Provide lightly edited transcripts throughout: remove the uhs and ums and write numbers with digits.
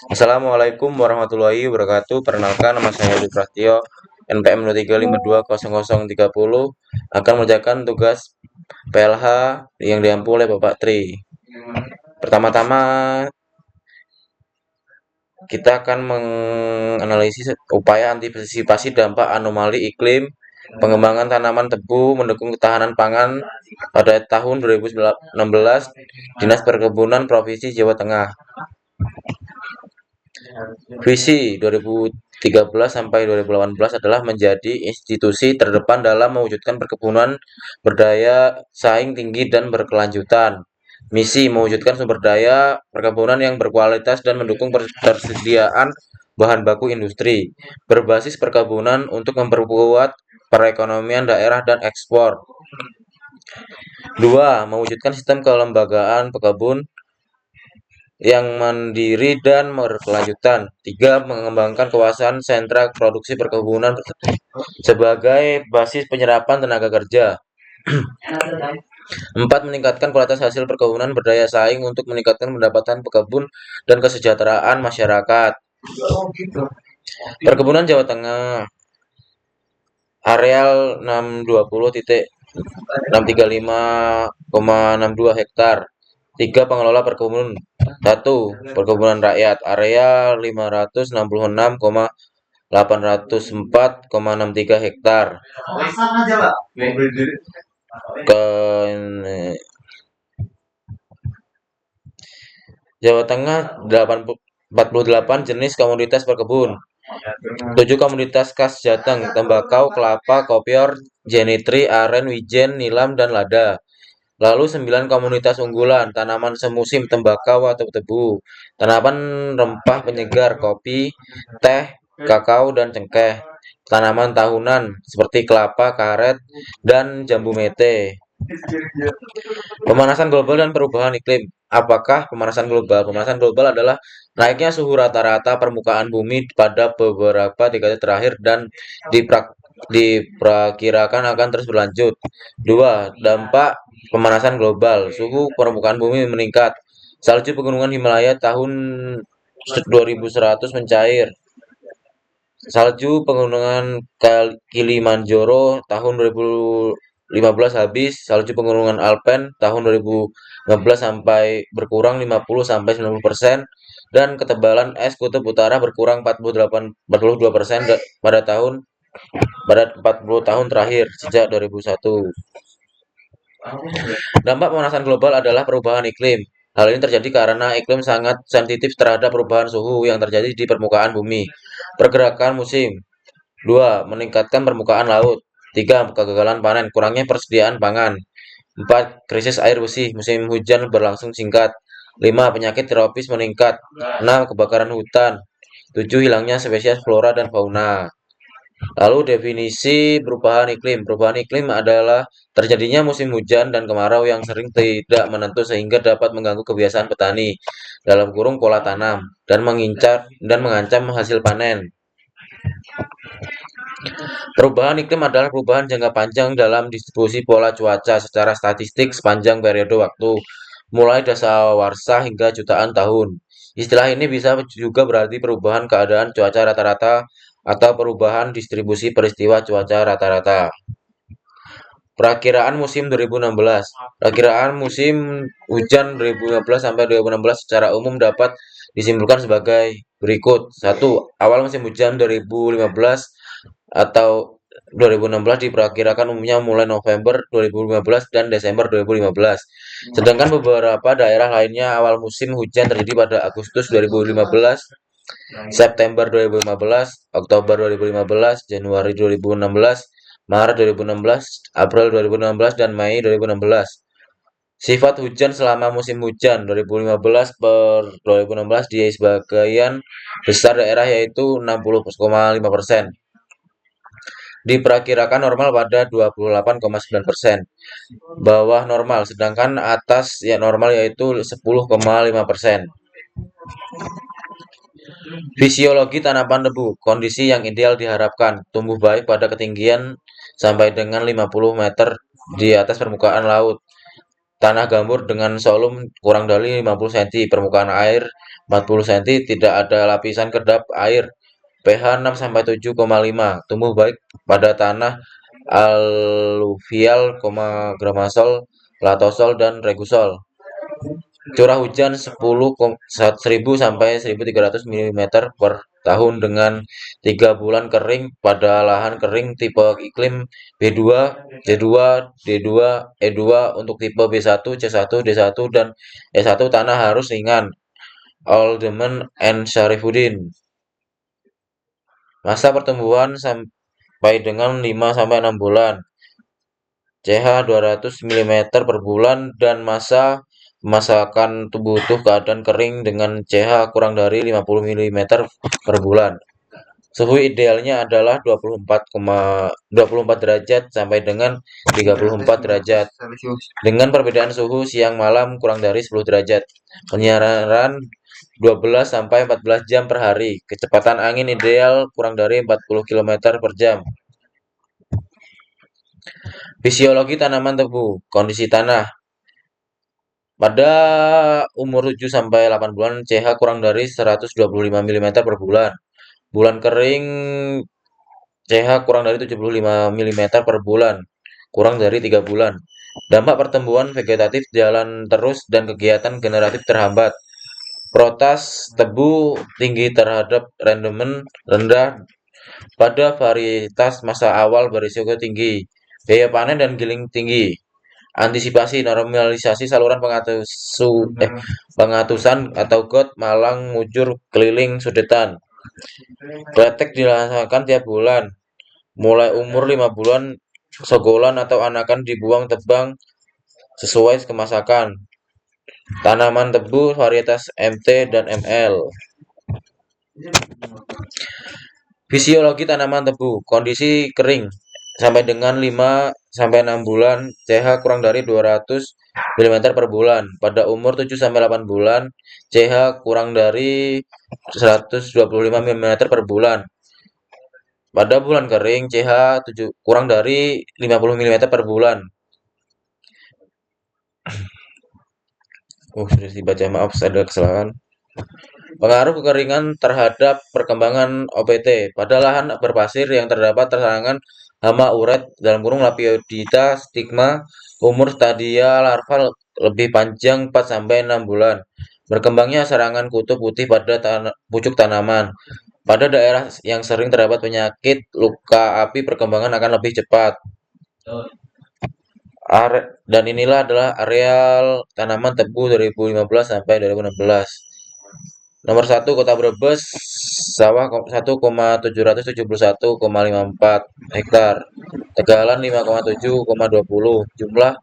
Assalamualaikum warahmatullahi wabarakatuh. Perkenalkan, nama saya Yudi Prasetyo, NPM 03520030, akan mengerjakan tugas PLH yang diampu oleh Bapak Tri. Pertama-tama, kita akan menganalisis upaya antisipasi dampak anomali iklim, pengembangan tanaman tebu, mendukung ketahanan pangan pada tahun 2016, Dinas Perkebunan Provinsi Jawa Tengah. Visi 2013 sampai 2018 adalah menjadi institusi terdepan dalam mewujudkan perkebunan berdaya saing tinggi dan berkelanjutan. Misi mewujudkan sumber daya perkebunan yang berkualitas dan mendukung ketersediaan bahan baku industri berbasis perkebunan untuk memperkuat perekonomian daerah dan ekspor. 2. Mewujudkan sistem kelembagaan pekebun yang mandiri dan berkelanjutan. 3. Mengembangkan kawasan sentra produksi perkebunan sebagai basis penyerapan tenaga kerja. 4. Meningkatkan kualitas hasil perkebunan berdaya saing untuk meningkatkan pendapatan pekebun dan kesejahteraan masyarakat. Perkebunan Jawa Tengah, areal 620.635,62 hektar. 3. Pengelola perkebunan. 1. Perkebunan rakyat, area 566,804,63 hektar. Jawa Tengah 48 jenis komoditas perkebun. 7 komoditas khas Jateng, tembakau, kelapa, kopior, jenitri, aren, wijen, nilam, dan lada. Lalu 9 komoditas unggulan, tanaman semusim, tembakau atau tebu, tanaman rempah penyegar, kopi, teh, kakao, dan cengkeh, tanaman tahunan seperti kelapa, karet, dan jambu mete. Pemanasan global dan perubahan iklim. Apakah pemanasan global? Pemanasan global adalah naiknya suhu rata-rata permukaan bumi pada beberapa dekade terakhir dan diperkirakan akan terus berlanjut. 2. Dampak pemanasan global. Suhu permukaan bumi meningkat. Salju pegunungan Himalaya tahun 2100 mencair. Salju pegunungan Kilimanjaro tahun 2015 habis. Salju pegunungan Alpen tahun 2015 sampai berkurang 50-90%, dan ketebalan es kutub utara berkurang 42% pada 40 tahun terakhir sejak 2001. Dampak pemanasan global adalah perubahan iklim. Hal ini terjadi karena iklim sangat sensitif terhadap perubahan suhu yang terjadi di permukaan bumi. Pergerakan musim. 2. Meningkatkan permukaan laut. 3. Kegagalan panen, kurangnya persediaan pangan. 4. Krisis air bersih, musim hujan berlangsung singkat. 5. Penyakit tropis meningkat. 6. Kebakaran hutan. 7. Hilangnya spesies flora dan fauna. Lalu definisi perubahan iklim. Perubahan iklim adalah terjadinya musim hujan dan kemarau yang sering tidak menentu sehingga dapat mengganggu kebiasaan petani dalam kurung pola tanam dan mengancam hasil panen. Perubahan iklim adalah perubahan jangka panjang dalam distribusi pola cuaca secara statistik sepanjang periode waktu, mulai dasawarsa hingga jutaan tahun. Istilah ini bisa juga berarti perubahan keadaan cuaca rata-rata atau perubahan distribusi peristiwa cuaca rata-rata. Perakiraan musim 2016. Perakiraan musim hujan 2015 sampai 2016 secara umum dapat disimpulkan sebagai berikut. 1. Awal musim hujan 2015 atau 2016 diperkirakan umumnya mulai November 2015 dan Desember 2015. Sedangkan beberapa daerah lainnya awal musim hujan terjadi pada Agustus 2015, September 2015, Oktober 2015, Januari 2016, Maret 2016, April 2016, dan Mei 2016. Sifat hujan selama musim hujan 2015 per 2016 di sebagian besar daerah yaitu 60,5%. Diperkirakan normal pada 28,9%. Bawah normal, sedangkan atas normal yaitu 10,5%. Fisiologi tanaman tebu. Kondisi yang ideal diharapkan tumbuh baik pada ketinggian sampai dengan 50 meter di atas permukaan laut. tanah gambur dengan volume kurang dari 50 cm, permukaan air 40 cm, tidak ada lapisan kedap air, pH 6 sampai 7,5, tumbuh baik pada tanah aluvial, gramasol, latosol dan regusol. Curah hujan 1000 sampai 1300 mm per tahun dengan 3 bulan kering pada lahan kering tipe iklim B2, C2, D2, E2 untuk tipe B1, C1, D1 dan E1 tanah harus ringan. Aldemen and Syarifuddin. Masa pertumbuhan sampai dengan 5 sampai 6 bulan. CH 200 mm per bulan dan masa pemasakan butuh keadaan kering dengan CH kurang dari 50 mm per bulan. Suhu idealnya adalah 24 derajat sampai dengan 34 derajat. Dengan perbedaan suhu siang malam kurang dari 10 derajat. Penyiaran 12 sampai 14 jam per hari. Kecepatan angin ideal kurang dari 40 km per jam. Fisiologi tanaman tebu, kondisi tanah. Pada umur 7 sampai 8 bulan CH kurang dari 125 mm per bulan. Bulan kering CH kurang dari 75 mm per bulan, kurang dari 3 bulan. Dampak pertumbuhan vegetatif jalan terus dan kegiatan generatif terhambat. Protas tebu tinggi terhadap rendemen rendah pada varietas masa awal berisiko tinggi. Biaya panen dan giling tinggi. Antisipasi normalisasi saluran pengatusan atau got malang mujur keliling sudetan. Kletek dilaksanakan tiap bulan. Mulai umur 5 bulan sogolan atau anakan dibuang tebang sesuai kemasakan. Tanaman tebu varietas MT dan ML. Fisiologi tanaman tebu, kondisi kering sampai dengan 5 sampai 6 bulan, CH kurang dari 200 mm per bulan. Pada umur 7 sampai 8 bulan, CH kurang dari 125 mm per bulan. Pada bulan kering, CH kurang dari 50 mm per bulan. Sudah dibaca, maaf ada kesalahan. Pengaruh kekeringan terhadap perkembangan OPT. Pada lahan berpasir yang terdapat tersangan hama uret Lapiodita stigma, umur stadia larval lebih panjang 4 sampai 6 bulan. Berkembangnya serangan kutu putih pada pucuk tanaman. Pada daerah yang sering terdapat penyakit luka api, perkembangan akan lebih cepat. Dan inilah adalah areal tanaman tebu 2015 sampai 2016. Nomor 1 Kota Brebes, sawah 1,771,54 hektar, tegalan 5,7,20, jumlah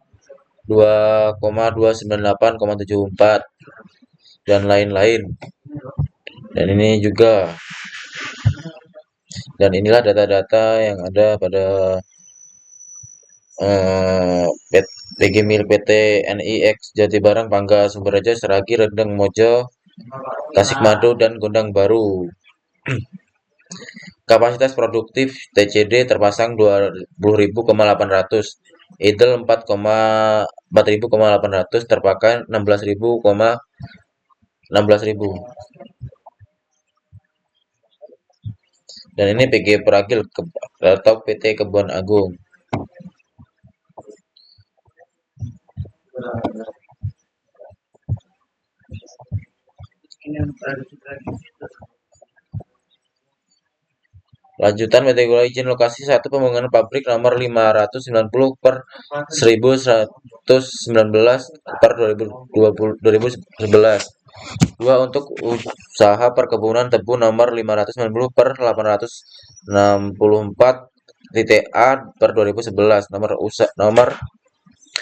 2,298,74 dan lain-lain. Dan ini juga, dan inilah data-data yang ada pada PG Mil PT NIX Jatibarang, Pangga, Sumberaja, Seragi, Rendeng, Mojo, Tasikmado, dan Gondang Baru. Kapasitas produktif TCD terpasang 20.800, idle 4.800, terpakai 16.000. Dan ini PG Peragil atau PT Kebun Agung. Lanjutan PT Gula izin lokasi 1 pembangunan pabrik nomor 590 per 1119 per 2011. 2 untuk usaha perkebunan tebu nomor 590 per 864 titik A per 2011. Nomor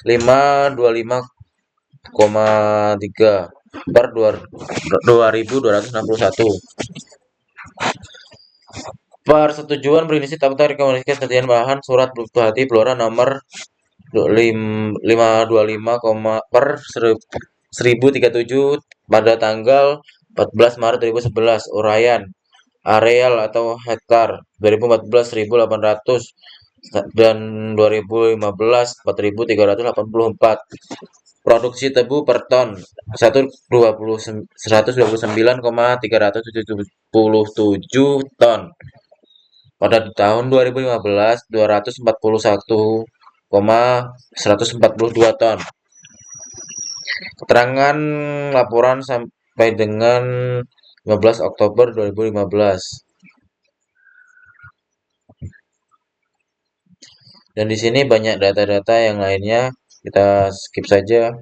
525,3 per 2261. Persetujuan prinsip tata rekomendasi kesediaan bahan surat butuh hati Blora nomor 525, per 1037 pada tanggal 14 Maret 2011. Uraian areal atau hektar 2014 1.800 dan 2015 4.384. Produksi tebu per ton 129,377 ton. Pada tahun 2015 241,142 ton. Keterangan laporan sampai dengan 15 Oktober 2015. Dan di sini banyak data-data yang lainnya, kita skip saja.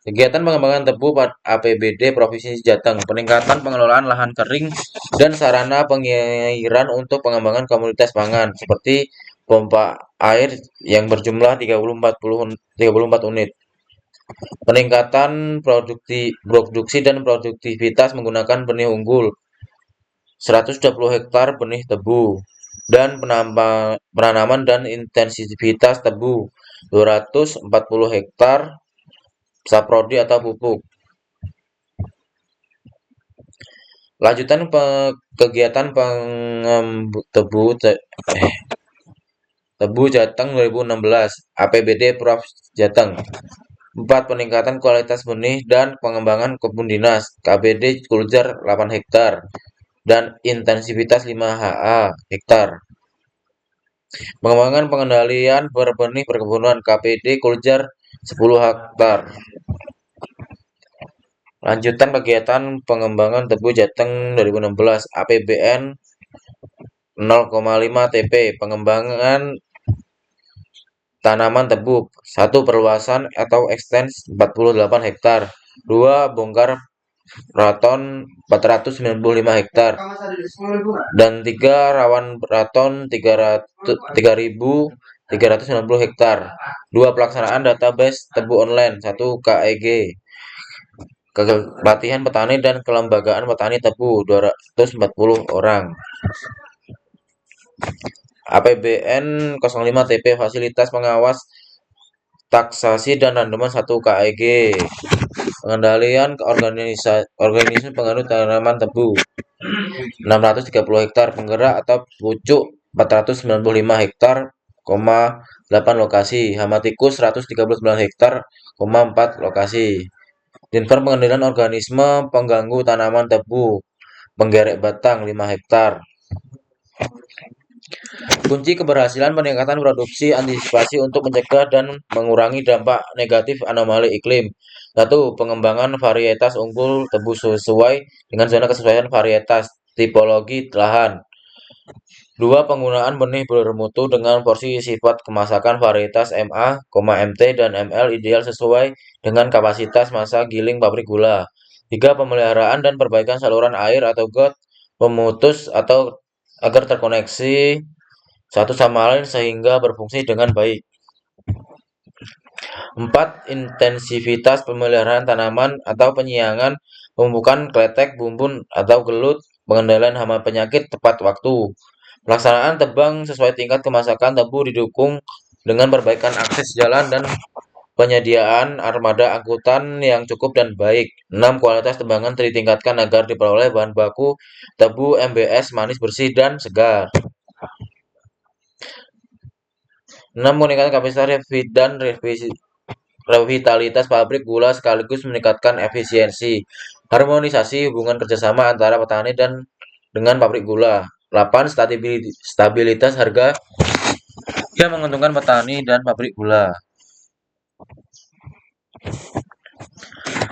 Kegiatan pengembangan tebu APBD Provinsi Jateng, peningkatan pengelolaan lahan kering dan sarana pengairan untuk pengembangan komoditas pangan seperti pompa air yang berjumlah 34 unit. Peningkatan produksi dan produktivitas menggunakan benih unggul 120 hektar benih tebu dan penanaman dan intensitas tebu 240 hektar saprodi atau pupuk. Lanjutan kegiatan tebu Jateng 2016 APBD Prof Jateng. 4. Peningkatan kualitas benih dan pengembangan kebun dinas KBD Kuljar 8 hektar dan intensitas 5 ha hektar. Pengembangan pengendalian berbenih perkebunan KPD Kuljar 10 hektar. Lanjutan kegiatan pengembangan tebu Jateng 2016 APBN 0,5 TP pengembangan tanaman tebu 1. Perluasan atau ekstens 48 hektar 2. Bongkar raton 495 hektar dan 3. Rawan raton 3.390 hektar 2. Pelaksanaan database tebu online 1 KEG pelatihan petani dan kelembagaan petani tebu 240 orang. APBN 05 TP fasilitas pengawas taksasi dan randoman 1 KEG pengendalian organisasi pengaruh tanaman tebu 630 hektar penggerak atau pucuk 495 hektar, 8 lokasi hama tikus 139 hektar, 4 lokasi. Dinper pengendalian organisme pengganggu tanaman tebu penggerek batang 5 hektar. Kunci keberhasilan peningkatan produksi antisipasi untuk mencegah dan mengurangi dampak negatif anomali iklim. 1. Pengembangan varietas unggul tebu sesuai dengan zona kesesuaian varietas tipologi lahan. 2. Penggunaan benih bermutu dengan porsi sifat kemasakan varietas MA, MT, dan ML ideal sesuai dengan kapasitas massa giling pabrik gula. 3. Pemeliharaan dan perbaikan saluran air atau got pemutus atau agar terkoneksi satu sama lain sehingga berfungsi dengan baik. 4. Intensivitas pemeliharaan tanaman atau penyiangan, pemupukan kletek, bumbun atau gelut, pengendalian hama penyakit tepat waktu. Pelaksanaan tebang sesuai tingkat kemasakan tebu didukung dengan perbaikan akses jalan dan penyediaan armada angkutan yang cukup dan baik. 6. Kualitas tebangan ditingkatkan agar diperoleh bahan baku tebu MBS manis bersih dan segar. 6. Meningkatkan kapasitas dan revitalitas pabrik gula sekaligus meningkatkan efisiensi. Harmonisasi hubungan kerjasama antara petani dan dengan pabrik gula. 8. Stabilitas harga yang menguntungkan petani dan pabrik gula.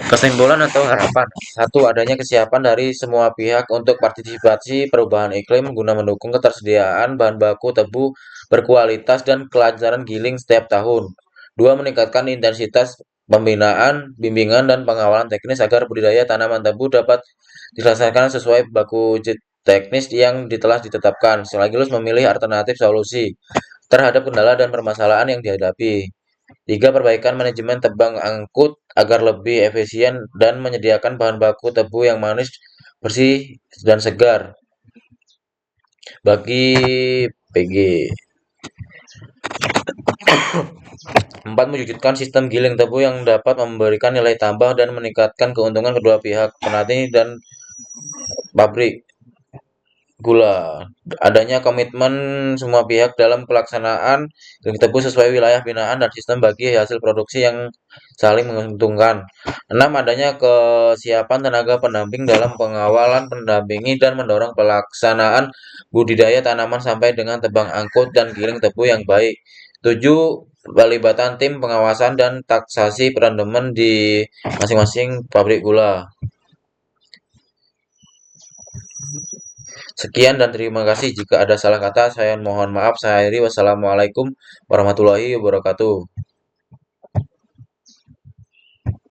Kesimpulan atau harapan. 1. Adanya kesiapan dari semua pihak untuk partisipasi perubahan iklim guna mendukung ketersediaan bahan baku tebu berkualitas dan kelancaran giling setiap tahun. 2. Meningkatkan intensitas pembinaan, bimbingan, dan pengawalan teknis agar budidaya tanaman tebu dapat dilaksanakan sesuai baku teknis yang telah ditetapkan, sekaligus memilih alternatif solusi terhadap kendala dan permasalahan yang dihadapi. 3. Perbaikan manajemen tebang angkut agar lebih efisien dan menyediakan bahan baku tebu yang manis, bersih, dan segar bagi PG. 4. Mewujudkan sistem giling tebu yang dapat memberikan nilai tambah dan meningkatkan keuntungan kedua pihak, petani dan pabrik. gula. Adanya komitmen semua pihak dalam pelaksanaan green tebu sesuai wilayah binaan dan sistem bagi hasil produksi yang saling menguntungkan. 6. Adanya kesiapan tenaga pendamping dalam pengawalan, pendampingi, dan mendorong pelaksanaan budidaya tanaman sampai dengan tebang angkut dan giling tebu yang baik. 7. Pelibatan tim pengawasan dan taksasi perandemen di masing-masing pabrik gula. Sekian dan terima kasih. Jika ada salah kata, saya mohon maaf. Saya akhiri. Wassalamualaikum warahmatullahi wabarakatuh.